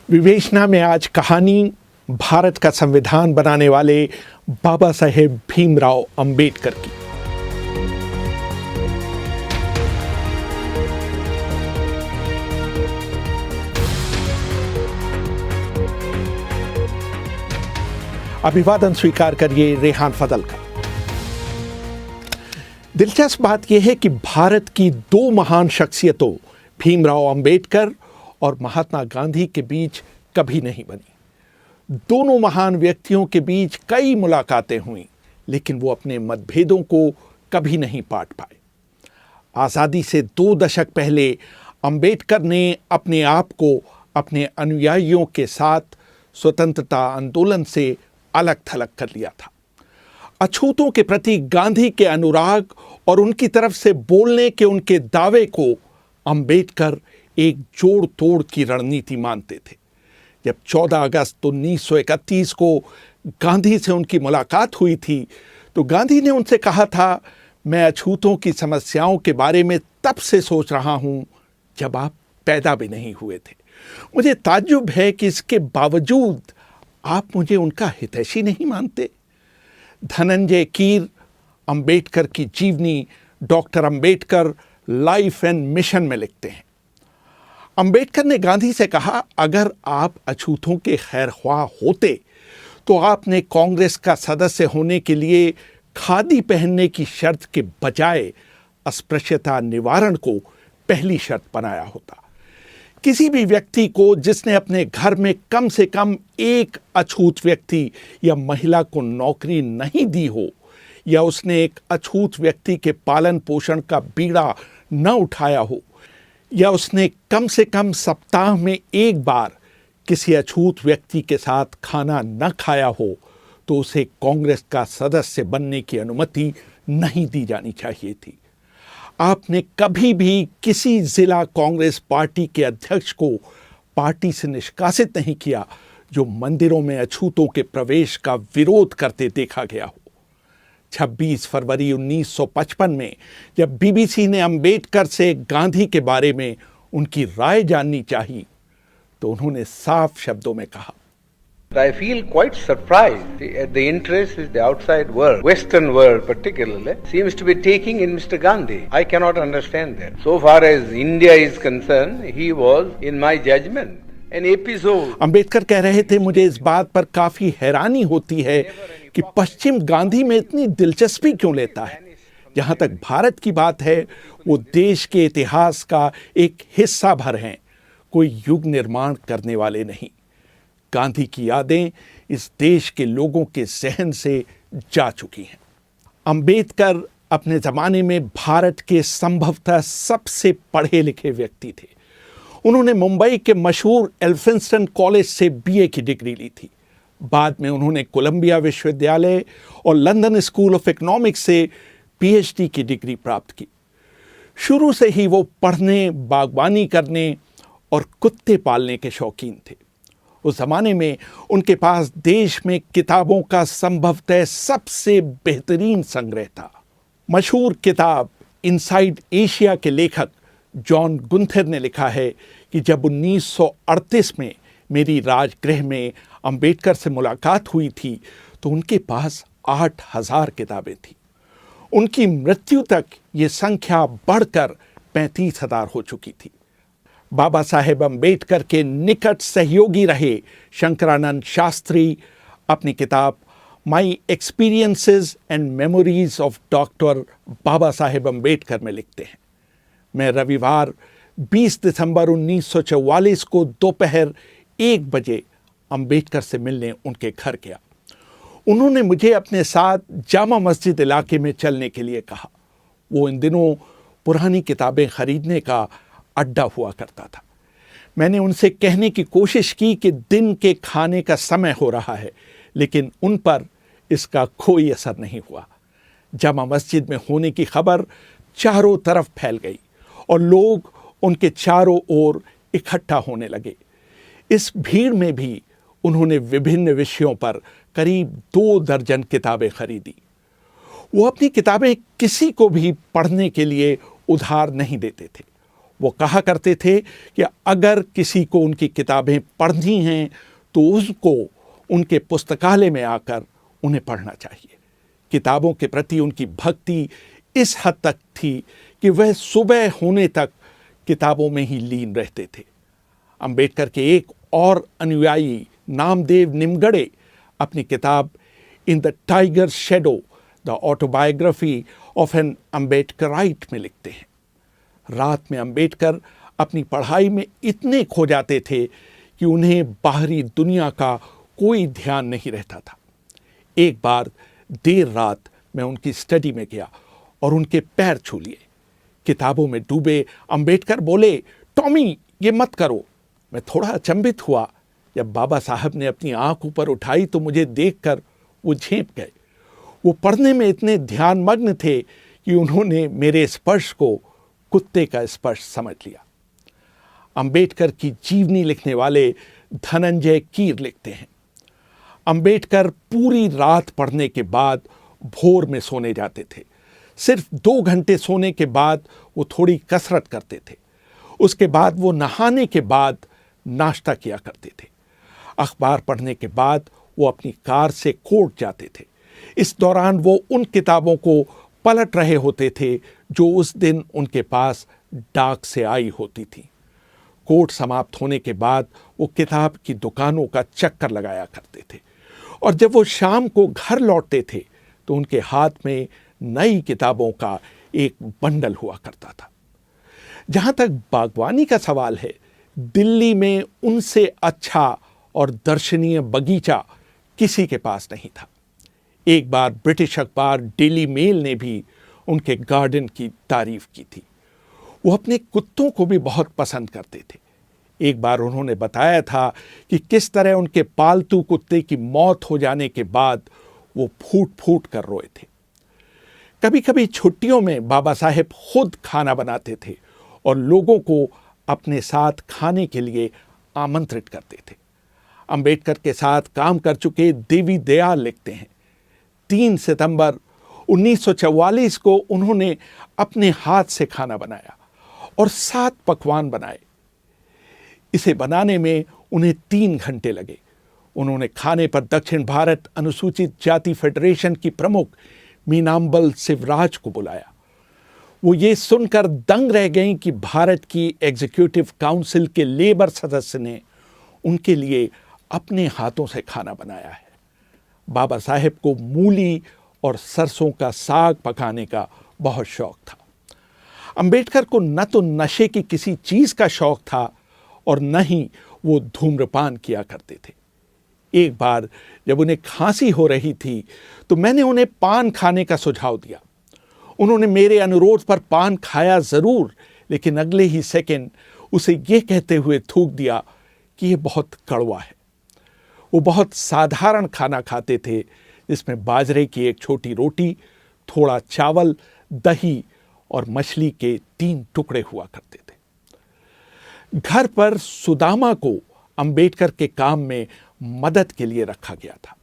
विवेचना में आज कहानी भारत का संविधान बनाने वाले बाबा साहेब भीमराव अंबेडकर की। अभिवादन स्वीकार करिए रेहान फजल का। दिलचस्प बात यह है कि भारत की दो महान शख्सियतों भीमराव अंबेडकर और महात्मा गांधी के बीच कभी नहीं बनी। दोनों महान व्यक्तियों के बीच कई मुलाकातें हुई, लेकिन वो अपने मतभेदों को कभी नहीं पाट पाए। आज़ादी से 2 दशक पहले अंबेडकर ने अपने आप को अपने अनुयायियों के साथ स्वतंत्रता आंदोलन से अलग थलग कर लिया था। अछूतों के प्रति गांधी के अनुराग और उनकी तरफ से बोलने के उनके दावे को अंबेडकर एक जोड़ तोड़ की रणनीति मानते थे। जब 14 अगस्त 1931 को गांधी से उनकी मुलाकात हुई थी, तो गांधी ने उनसे कहा था, मैं अछूतों की समस्याओं के बारे में तब से सोच रहा हूं जब आप पैदा भी नहीं हुए थे। मुझे ताज्जुब है कि इसके बावजूद आप मुझे उनका हितैषी नहीं मानते। धनंजय कीर अंबेडकर की जीवनी doctor Ambedkar life and mission में लिखते हैं। अंबेडकर ने गांधी से कहा, अगर आप अछूतों के खैरख्वाह होते तो आपने कांग्रेस का सदस्य होने के लिए खादी पहनने की शर्त के बजाय अस्पृश्यता निवारण को पहली शर्त बनाया होता। किसी भी व्यक्ति को जिसने अपने घर में कम से कम एक अछूत व्यक्ति या महिला को नौकरी नहीं दी हो, या उसने एक अछूत व्यक्ति के पालन पोषण का बीड़ा न उठाया हो, या उसने कम से कम सप्ताह में एक बार किसी अछूत व्यक्ति के साथ खाना न खाया हो, तो उसे कांग्रेस का सदस्य बनने की अनुमति नहीं दी जानी चाहिए थी। आपने कभी भी किसी जिला कांग्रेस पार्टी के अध्यक्ष को पार्टी से निष्कासित नहीं किया जो मंदिरों में अछूतों के प्रवेश का विरोध करते देखा गया हो। 26 फरवरी 1955 में जब बीबीसी ने अंबेडकर से गांधी के बारे में उनकी राय जाननी चाहिए, तो उन्होंने साफ शब्दों में कहा, I feel quite surprised at the interest which the outside world, Western world particularly, seems to be taking in Mr. Gandhi. I cannot understand that. So far as India is concerned, he was, in my judgment, an episode. Ambedkar कह रहे थे, मुझे इस बात पर काफी हैरानी होती है कि पश्चिम गांधी में इतनी दिलचस्पी क्यों लेता है। जहां तक भारत की बात है, वो देश के इतिहास का एक हिस्सा भर हैं, कोई युग निर्माण करने वाले नहीं। गांधी की यादें इस देश के लोगों के जहन से जा चुकी हैं। अंबेडकर अपने ज़माने में भारत के संभवतः सबसे पढ़े लिखे व्यक्ति थे। उन्होंने मुंबई के मशहूर एल्फिंस्टन कॉलेज से बीए की डिग्री ली थी। बाद में उन्होंने कोलंबिया विश्वविद्यालय और लंदन स्कूल ऑफ इकोनॉमिक्स से पीएचडी की डिग्री प्राप्त की। शुरू से ही वो पढ़ने, बागवानी करने और कुत्ते पालने के शौकीन थे। उस जमाने में उनके पास देश में किताबों का संभवतः सबसे बेहतरीन संग्रह था। मशहूर किताब इनसाइड एशिया के लेखक जॉन गुंथर ने लिखा है कि जब 1938 में मेरी राजगृह में अंबेडकर से मुलाकात हुई थी, तो उनके पास 8000 किताबें थी। उनकी मृत्यु तक ये संख्या बढ़कर 35,000 हो चुकी थी। बाबा साहेब अंबेडकर के निकट सहयोगी रहे शंकरानंद शास्त्री अपनी किताब my experiences and memories of doctor Baba Saheb Ambedkar में लिखते हैं, मैं रविवार 20 दिसंबर 1944 को दोपहर 1 बजे अंबेडकर से मिलने उनके घर गया। उन्होंने मुझे अपने साथ जामा मस्जिद इलाके में चलने के लिए कहा। वो इन दिनों पुरानी किताबें खरीदने का अड्डा हुआ करता था। मैंने उनसे कहने की कोशिश की कि दिन के खाने का समय हो रहा है, लेकिन उन पर इसका कोई असर नहीं हुआ। जामा मस्जिद में होने की खबर चारों तरफ फैल गई और लोग उनके चारों ओर इकट्ठा होने लगे। इस भीड़ में भी उन्होंने विभिन्न विषयों पर करीब 2 दर्जन किताबें खरीदी। वो अपनी किताबें किसी को भी पढ़ने के लिए उधार नहीं देते थे। वो कहा करते थे कि अगर किसी को उनकी किताबें पढ़नी हैं तो उसको उनके पुस्तकालय में आकर उन्हें पढ़ना चाहिए। किताबों के प्रति उनकी भक्ति इस हद तक थी कि वह सुबह होने तक किताबों में ही लीन रहते थे। अंबेडकर के एक और अनुयायी नामदेव निमगड़े अपनी किताब in the tiger shadow the autobiography of an Ambedkarite में लिखते हैं, रात में अंबेडकर अपनी पढ़ाई में इतने खो जाते थे कि उन्हें बाहरी दुनिया का कोई ध्यान नहीं रहता था। एक बार देर रात मैं उनकी स्टडी में गया और उनके पैर छू लिए। किताबों में डूबे अंबेडकर बोले, टॉमी ये मत करो। मैं थोड़ा अचंभित हुआ। जब बाबा साहब ने अपनी आंख ऊपर उठाई तो मुझे देखकर वो झेंप गए। वो पढ़ने में इतने ध्यानमग्न थे कि उन्होंने मेरे स्पर्श को कुत्ते का स्पर्श समझ लिया। अंबेडकर की जीवनी लिखने वाले धनंजय कीर लिखते हैं, अंबेडकर पूरी रात पढ़ने के बाद भोर में सोने जाते थे। सिर्फ 2 घंटे सोने के बाद वो थोड़ी कसरत करते थे। उसके बाद वो नहाने के बाद नाश्ता किया करते थे। अखबार पढ़ने के बाद वो अपनी कार से कोर्ट जाते थे। इस दौरान वो उन किताबों को पलट रहे होते थे जो उस दिन उनके पास डाक से आई होती थी। कोर्ट समाप्त होने के बाद वो किताब की दुकानों का चक्कर लगाया करते थे और जब वो शाम को घर लौटते थे तो उनके हाथ में नई किताबों का एक बंडल हुआ करता था। जहां तक बागवानी का सवाल है, दिल्ली में उनसे अच्छा और दर्शनीय बगीचा किसी के पास नहीं था। एक बार ब्रिटिश अखबार डेली मेल ने भी उनके गार्डन की तारीफ की थी। वो अपने कुत्तों को भी बहुत पसंद करते थे। एक बार उन्होंने बताया था कि किस तरह उनके पालतू कुत्ते की मौत हो जाने के बाद वो फूट फूट कर रोए थे। कभी कभी छुट्टियों में बाबा साहेब खुद खाना बनाते थे और लोगों को अपने साथ खाने के लिए आमंत्रित करते थे। अंबेडकर के साथ काम कर चुके देवी दयाल लिखते हैं, 3 सितंबर 1944 को उन्होंने अपने हाथ से खाना बनाया और 7 पकवान बनाए। इसे बनाने में उन्हें 3 घंटे लगे। उन्होंने खाने पर दक्षिण भारत अनुसूचित जाति फेडरेशन की प्रमुख मीनाम्बल शिवराज को बुलाया। वो ये सुनकर दंग रह गईं कि भारत की एग्जीक्यूटिव काउंसिल के लेबर सदस्य ने उनके लिए अपने हाथों से खाना बनाया है। बाबा साहेब को मूली और सरसों का साग पकाने का बहुत शौक था। अंबेडकर को न तो नशे की किसी चीज का शौक था और न ही वो धूम्रपान किया करते थे। एक बार जब उन्हें खांसी हो रही थी तो मैंने उन्हें पान खाने का सुझाव दिया। उन्होंने मेरे अनुरोध पर पान खाया जरूर, लेकिन अगले ही सेकंड उसे ये कहते हुए थूक दिया कि यह बहुत कड़वा है। वो बहुत साधारण खाना खाते थे जिसमें बाजरे की एक छोटी रोटी, थोड़ा चावल, दही और मछली के 3 टुकड़े हुआ करते थे। घर पर सुदामा को अंबेडकर के काम में मदद के लिए रखा गया था।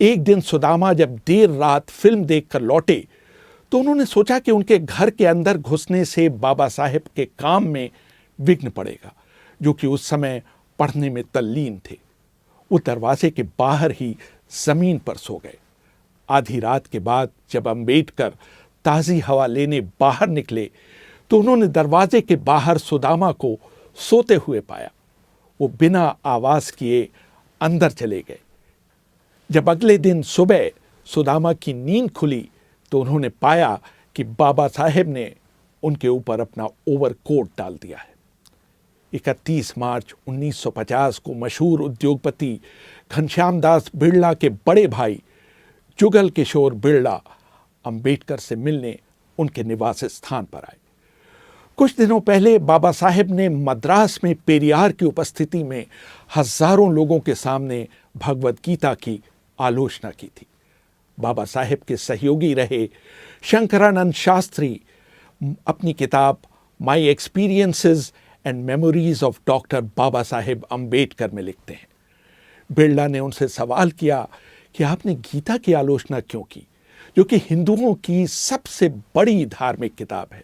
एक दिन सुदामा जब देर रात फिल्म देखकर लौटे तो उन्होंने सोचा कि उनके घर के अंदर घुसने से बाबा साहेब के काम में विघ्न पड़ेगा, जो कि उस समय पढ़ने में तल्लीन थे। वो दरवाजे के बाहर ही जमीन पर सो गए। आधी रात के बाद जब अंबेडकर ताज़ी हवा लेने बाहर निकले तो उन्होंने दरवाजे के बाहर सुदामा को सोते हुए पाया। वो बिना आवाज किए अंदर चले गए। जब अगले दिन सुबह सुदामा की नींद खुली तो उन्होंने पाया कि बाबा साहेब ने उनके ऊपर अपना ओवरकोट डाल दिया है। 31 मार्च 1950 को मशहूर उद्योगपति घनश्याम दास बिड़ला के बड़े भाई जुगल किशोर बिड़ला अंबेडकर से मिलने उनके निवास स्थान पर आए। कुछ दिनों पहले बाबा साहेब ने मद्रास में पेरियार की उपस्थिति में हजारों लोगों के सामने भगवद गीता की आलोचना की थी। बाबा साहेब के सहयोगी रहे शंकरानंद शास्त्री अपनी किताब my experiences and memories of doctor Baba Saheb Ambedkar में लिखते हैं। बिड़ला ने उनसे सवाल किया कि आपने गीता की आलोचना क्यों की, जो कि हिंदुओं की सबसे बड़ी धार्मिक किताब है।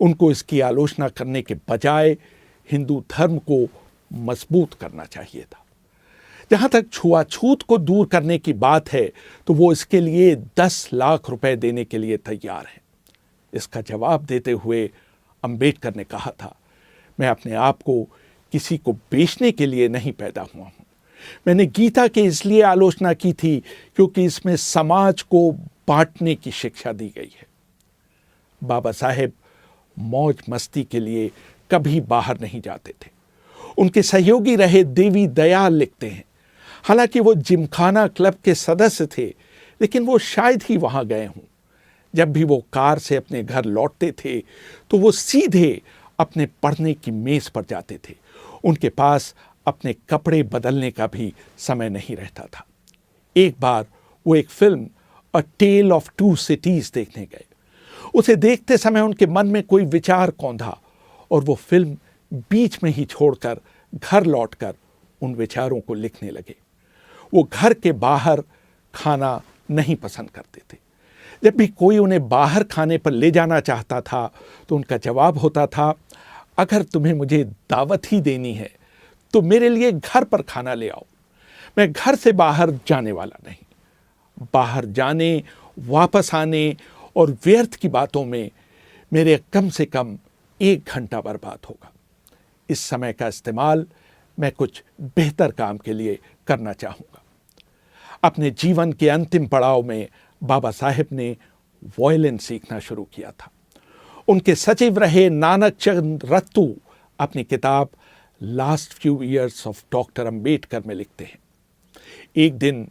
उनको इसकी आलोचना करने के बजाय हिंदू धर्म को मजबूत करना चाहिए था। जहां तक छुआछूत को दूर करने की बात है तो वो इसके लिए 10 लाख रुपए देने के लिए तैयार हैं। इसका जवाब देते हुए अंबेडकर ने कहा था, मैं अपने आप को किसी को बेचने के लिए नहीं पैदा हुआ हूं। मैंने गीता की इसलिए आलोचना की थी क्योंकि इसमें समाज को बांटने की शिक्षा दी गई है। बाबा साहेब मौज मस्ती के लिए कभी बाहर नहीं जाते थे। उनके सहयोगी रहे देवी दयाल लिखते हैं, हालांकि वो जिमखाना क्लब के सदस्य थे, लेकिन वो शायद ही वहां गए हों। जब भी वो कार से अपने घर लौटते थे तो वो सीधे अपने पढ़ने की मेज पर जाते थे। उनके पास अपने कपड़े बदलने का भी समय नहीं रहता था। एक बार वो एक film a tale of two cities देखने गए। उसे देखते समय उनके मन में कोई विचार कौंधा और वो फिल्म बीच में ही छोड़कर घर लौटकर उन विचारों को लिखने लगे। वो घर के बाहर खाना नहीं पसंद करते थे। जब भी कोई उन्हें बाहर खाने पर ले जाना चाहता था तो उनका जवाब होता था, अगर तुम्हें मुझे दावत ही देनी है तो मेरे लिए घर पर खाना ले आओ। मैं घर से बाहर जाने वाला नहीं। बाहर जाने, वापस आने और व्यर्थ की बातों में मेरे कम से कम 1 घंटा बर्बाद होगा। इस समय का इस्तेमाल मैं कुछ बेहतर काम के लिए करना चाहूँगा। अपने जीवन के अंतिम पड़ाव में बाबा साहेब ने वायलिन सीखना शुरू किया था। उनके सचिव रहे नानक चंद रत्तू अपनी किताब last few years of doctor Ambedkar में लिखते हैं, एक दिन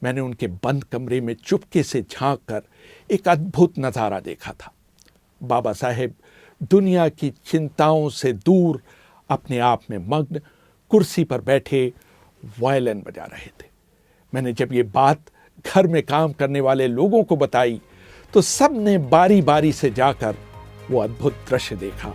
मैंने उनके बंद कमरे में चुपके से झांक कर एक अद्भुत नज़ारा देखा था। बाबा साहेब दुनिया की चिंताओं से दूर अपने आप में मग्न कुर्सी पर बैठे वायलिन बजा रहे थे। मैंने जब ये बात घर में काम करने वाले लोगों को बताई तो सब ने बारी बारी से जाकर वो अद्भुत दृश्य देखा।